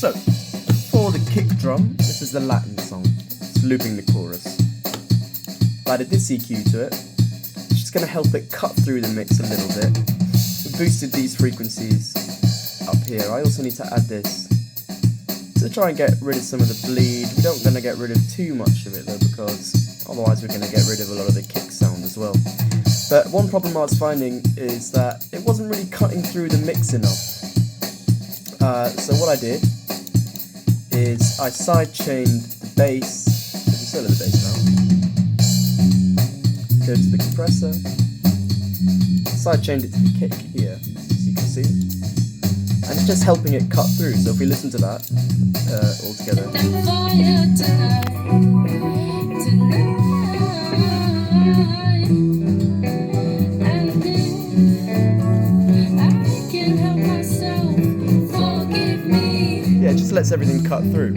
So, for the kick drum, this is the Latin song. It's looping the chorus. I've added this EQ to it, which is going to help it cut through the mix a little bit. We boosted these frequencies up here. I also need to add this to try and get rid of some of the bleed. We don't want to get rid of too much of it though, because otherwise we're going to get rid of a lot of the kick sound as well. But one problem I was finding is that it wasn't really cutting through the mix enough. So what I did is I sidechained the bass. There's a solo of the bass now. Go to the compressor. Sidechained it to the kick here, as you can see. And it's just helping it cut through. So if we listen to that all together. Yeah, it just lets everything cut through.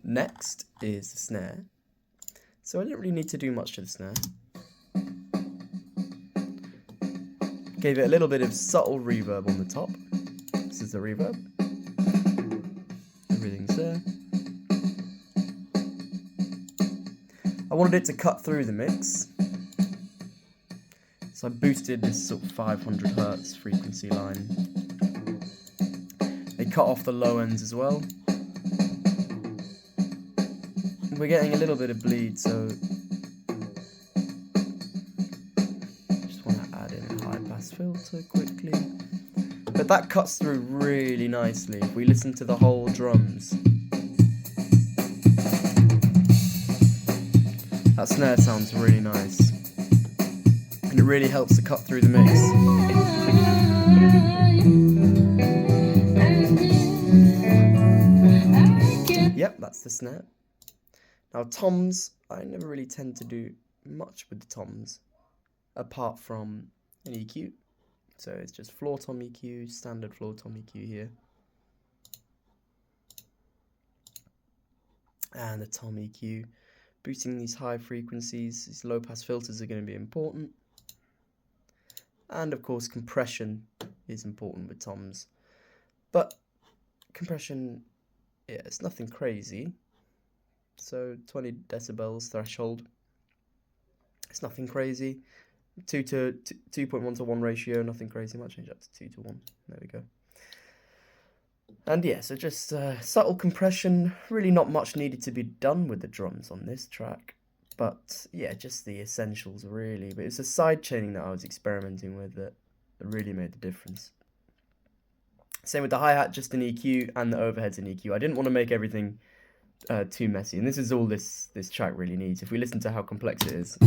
Next is the snare. So I didn't really need to do much to the snare. Gave it a little bit of subtle reverb on the top. This is the reverb. Everything's there. I wanted it to cut through the mix. So I boosted this sort of 500 Hz frequency line. They cut off the low ends as well. We're getting a little bit of bleed, so filter quickly, but that cuts through really nicely. If we listen to the whole drums, that snare sounds really nice, and it really helps to cut through the mix. Yep, that's the snare. Now toms, I never really tend to do much with the toms, apart from an EQ. So it's just floor tom EQ, standard floor tom EQ here. And the tom EQ. Boosting these high frequencies, these low pass filters are going to be important. And of course compression is important with toms. But compression, yeah, it's nothing crazy. So 20 decibels threshold. It's nothing crazy. 2.1 to 1 ratio, nothing crazy. Might change that to 2 to 1. There we go. And yeah, so just subtle compression. Really not much needed to be done with the drums on this track. But yeah, just the essentials really. But it's a side chaining that I was experimenting with that really made the difference. Same with the hi-hat, just an EQ, and the overheads an EQ. I didn't want to make everything too messy, and this is all this track really needs. If we listen to how complex it is,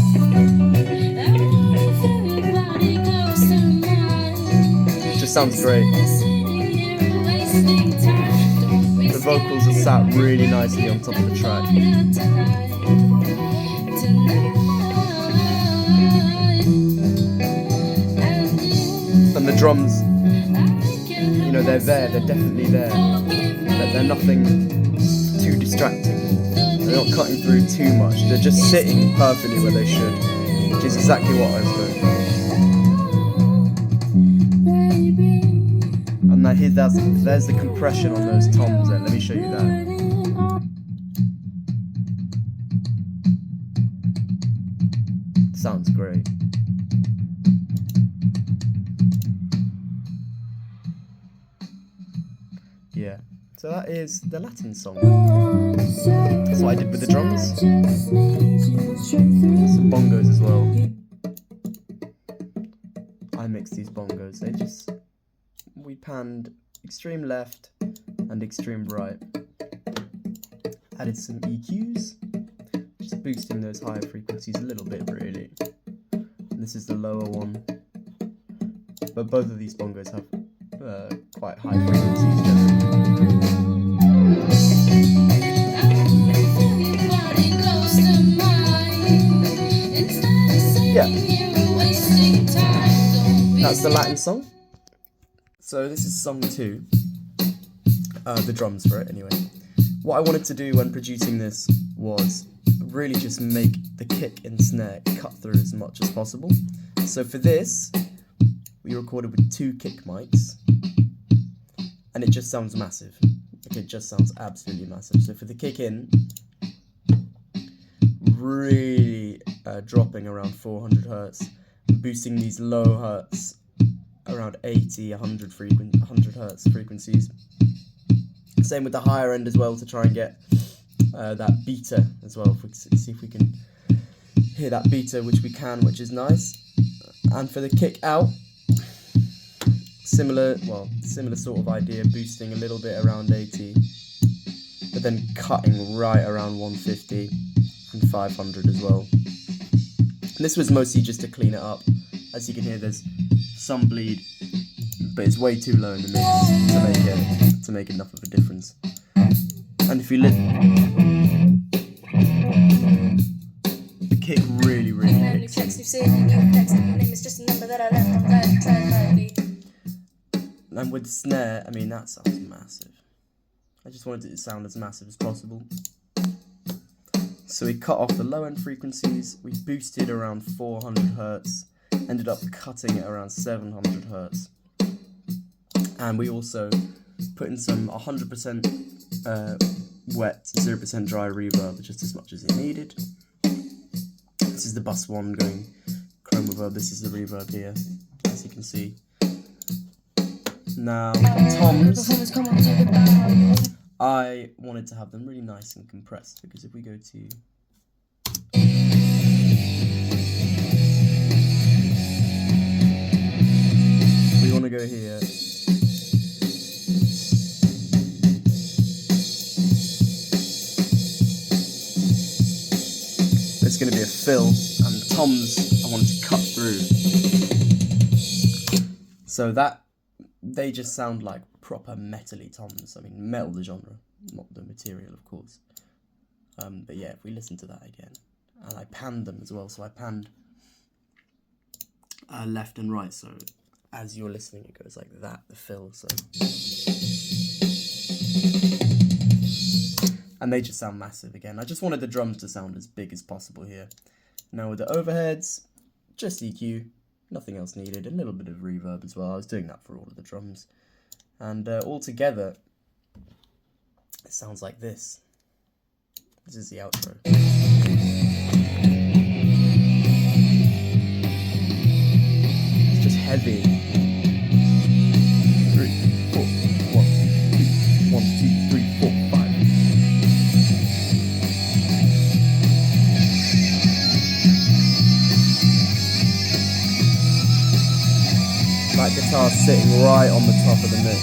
it just sounds great. The vocals are sat really nicely on top of the track. And the drums, you know, they're definitely there. They're nothing too distracting. They're not cutting through too much. They're just sitting perfectly where they should, which is exactly what I was doing. And now there's the compression on those toms there. Let me show you that. Sounds great. Yeah. So that is the Latin song. That's what I did with the drums. Some bongos as well. I mixed these bongos. We panned extreme left and extreme right. Added some EQs, just boosting those higher frequencies a little bit really. And this is the lower one. But both of these bongos have quite high frequencies generally. Yeah, that's the Latin song. So this is song 2, the drums for it anyway. What I wanted to do when producing this was really just make the kick and snare cut through as much as possible. So for this, we recorded with 2 kick mics, and it just sounds massive. Like, it just sounds absolutely massive. So for the kick in, really dropping around 400 hertz, boosting these low hertz around 80, 100 hertz frequencies. Same with the higher end as well, to try and get that beta as well. If we see if we can hear that beta, which we can, which is nice. And for the kick out, similar sort of idea, boosting a little bit around 80, but then cutting right around 150 and 500 as well. And this was mostly just to clean it up. As you can hear, there's some bleed, but it's way too low in the mix to make enough of a difference. And if you listen, the kick really kicks in. And with the snare, I mean, that sounds massive. I just wanted it to sound as massive as possible. So we cut off the low end frequencies, we boosted around 400 hertz, ended up cutting it around 700 hertz. And we also put in some 100% wet, 0% dry reverb, just as much as it needed. This is the bus 1 going chrome reverb, this is the reverb here, as you can see. Now, toms, I wanted to have them really nice and compressed, because if we go to we want to go here, there's going to be a fill, and toms I wanted to cut through, so that they just sound like proper metal-y toms. I mean, metal the genre, not the material, of course. But yeah, if we listen to that again, and I panned them as well, so I panned left and right, so as you're listening it goes like that, the fill, so. And they just sound massive again. I just wanted the drums to sound as big as possible here. Now with the overheads, just EQ, nothing else needed, a little bit of reverb as well. I was doing that for all of the drums. And all together, it sounds like this. This is the outro. It's just heavy. 3, 4, 1, 2, 3, 4, 5. That guitar sitting right on the top of the mix.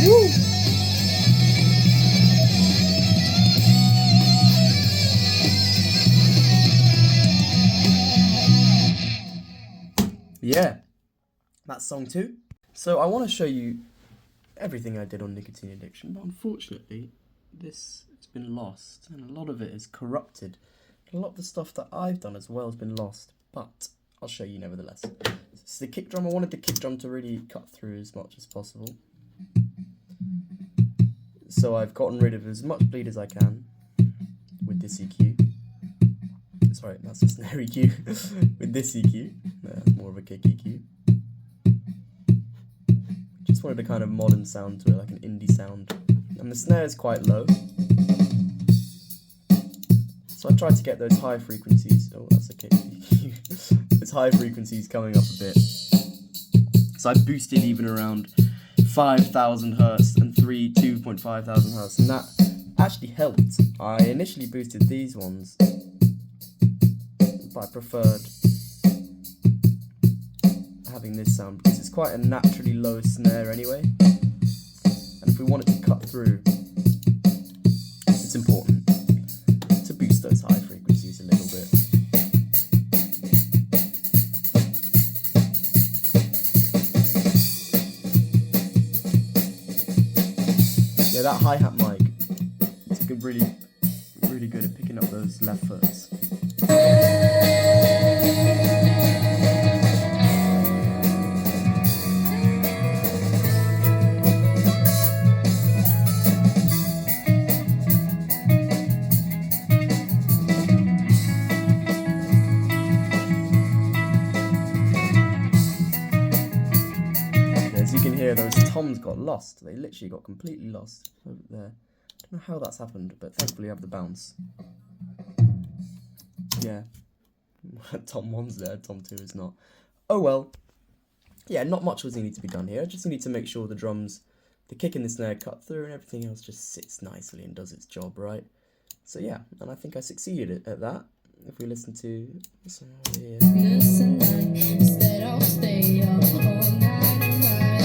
Woo! Yeah, that's song 2. So I want to show you everything I did on Nicotine Addiction, but unfortunately this has been lost, and a lot of it is corrupted. A lot of the stuff that I've done as well has been lost, but I'll show you nevertheless. It's the kick drum. I wanted the kick drum to really cut through as much as possible, so I've gotten rid of as much bleed as I can with this EQ. Sorry, that's a snare EQ. With this EQ, more of a kick EQ. Just wanted a kind of modern sound to it, like an indie sound. And the snare is quite low, so I tried to get those high frequencies. Oh, that's a kick EQ. Those high frequencies coming up a bit. So I boosted even around 5,000 hertz and 2.5 thousand hertz, and that actually helped. I initially boosted these ones, but I preferred having this sound because it's quite a naturally low snare anyway, and if we want it to cut through, it's important to boost those high frequencies a little bit. Yeah, that hi-hat mic, it's really good at picking up those left foots. got lost. They literally got completely lost over there. Don't know how that's happened, but thankfully I have the bounce. Yeah. Tom 1's there, Tom 2 is not. Oh well. Yeah, not much was needed to be done here. I just need to make sure the drums, the kick and the snare cut through and everything else just sits nicely and does its job, right? So yeah, and I think I succeeded at that. If we listen to this one over here. Instead I'll stay up all night and ride.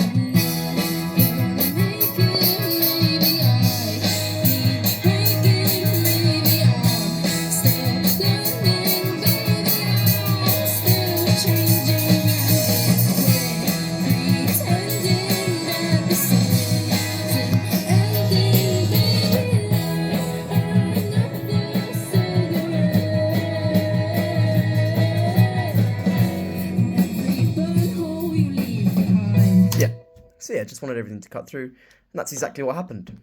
So yeah, just wanted everything to cut through, and that's exactly what happened.